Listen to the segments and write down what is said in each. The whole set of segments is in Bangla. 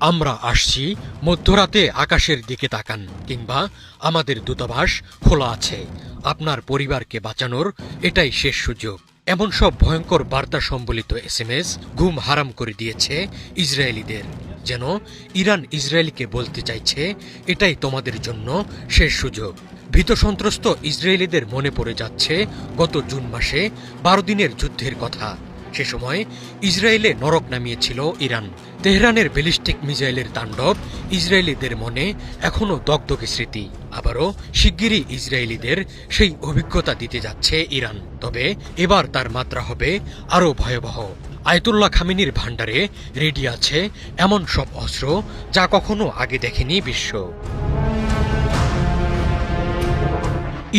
আমরা আসছি, মধ্যরাতে আকাশের দিকে তাকান, কিংবা আমাদের দূতাবাস খোলা আছে, আপনার পরিবারকে বাঁচানোর এটাই শেষ সুযোগ। এমন সব ভয়ঙ্কর বার্তা সম্বলিত এসএমএস ঘুম হারাম করে দিয়েছে ইসরায়েলিদের। যেন ইরান ইসরায়েলকে বলতে চাইছে, এটাই তোমাদের জন্য শেষ সুযোগ। ভীতসন্ত্রস্ত ইসরায়েলিদের মনে পড়ে যাচ্ছে গত জুন মাসে 12 দিনের যুদ্ধের কথা। সে সময় ইসরায়েলে নরক নামিয়েছিল ইরান। তেহরানের ব্যালিস্টিক মিসাইলের তাণ্ডব ইসরায়েলিদের মনে এখনও দগদগে স্মৃতি। আবারও শিগগিরই ইসরায়েলিদের সেই অভিজ্ঞতা দিতে যাচ্ছে ইরান। তবে এবার তার মাত্রা হবে আরও ভয়াবহ। আয়াতুল্লাহ খামেনির ভাণ্ডারে রেডি আছে এমন সব অস্ত্র যা কখনো আগে দেখেনি বিশ্ব।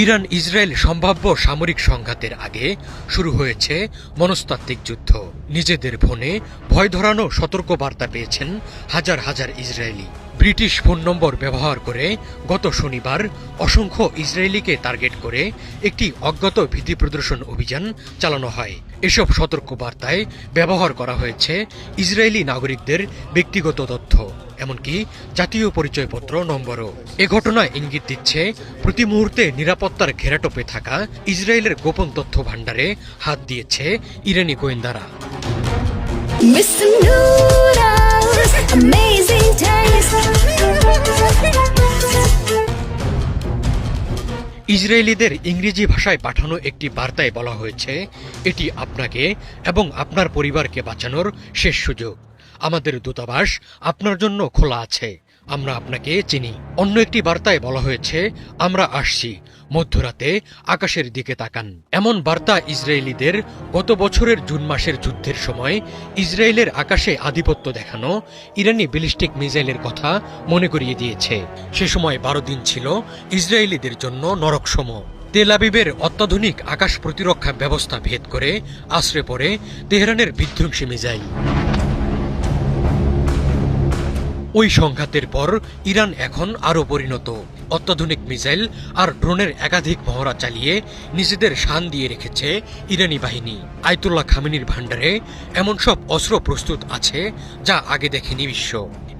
ইরান ইসরায়েল সম্ভাব্য সামরিক সংঘাতের আগে শুরু হয়েছে মনস্তাত্ত্বিক যুদ্ধ। নিজেদের ফোনে ভয় ধরানো সতর্কবার্তা পেয়েছেন হাজার হাজার ইসরায়েলি। ব্রিটিশ ফোন নম্বর ব্যবহার করে গত শনিবার অসংখ্য ইসরায়েলিকে টার্গেট করে একটি অজ্ঞাত ভীতি প্রদর্শন অভিযান চালানো হয়। এসব সতর্কবার্তায় ব্যবহার করা হয়েছে ইসরায়েলি নাগরিকদের ব্যক্তিগত তথ্য, এমনকি জাতীয় পরিচয়পত্র নম্বরও। এ ঘটনায় ইঙ্গিত দিচ্ছে প্রতি মুহূর্তে নিরাপত্তার ঘেরাটোপে থাকা ইসরায়েলের গোপন তথ্য ভাণ্ডারে হাত দিয়েছে ইরানি গোয়েন্দারা। ইসরায়েলিদের ইংরেজি ভাষায় পাঠানো একটি বার্তায় বলা হয়েছে, এটি আপনাকে এবং আপনার পরিবারকে বাঁচানোর শেষ সুযোগ। আমাদের দূতাবাস আপনার জন্য খোলা আছে, আমরা আপনাকে চিনি। অন্য একটি বার্তায় বলা হয়েছে, আমরা আসছি, মধ্যরাতে আকাশের দিকে তাকান। এমন বার্তা ইসরায়েলিদের গত বছরের জুন মাসের যুদ্ধের সময় ইসরায়েলের আকাশে আধিপত্য দেখানো ইরানি ব্যালিস্টিক মিসাইলের কথা মনে করিয়ে দিয়েছে। সে সময় 12 দিন ছিল ইসরায়েলিদের জন্য নরকসম। তেল আবিবের অত্যাধুনিক আকাশ প্রতিরক্ষা ব্যবস্থা ভেদ করে আশ্রে পড়ে তেহরানের বিধ্বংসী মিসাইল। ওই সংঘাতের পর ইরান এখন আরও পরিণত। অত্যাধুনিক মিসাইল আর ড্রোনের একাধিক মহড়া চালিয়ে নিজেদের শান দিয়ে রেখেছে ইরানি বাহিনী। আয়াতুল্লাহ খামেনির ভাণ্ডারে এমন সব অস্ত্র প্রস্তুত আছে যা আগে দেখেনি বিশ্ব।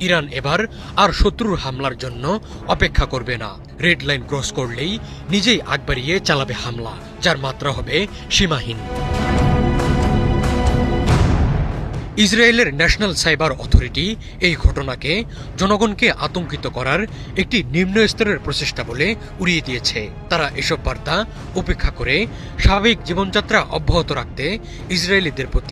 ইরান এবার আর শত্রুর হামলার জন্য অপেক্ষা করবে না। রেড লাইন ক্রস করলেই নিজেই আগ বাড়িয়ে চালাবে হামলা, যার মাত্রা হবে সীমাহীন। ইসরায়েলের ন্যাশনাল সাইবার অথরিটি এই ঘটনাকে জনগণকে আতঙ্কিত করার একটি নিম্ন স্তরের প্রচেষ্টা বলে উড়িয়ে দিয়েছে। তারা এসব বার্তা উপেক্ষা করে স্বাভাবিক জীবনযাত্রা অব্যাহত রাখতে ইসরায়েলিদের প্রতি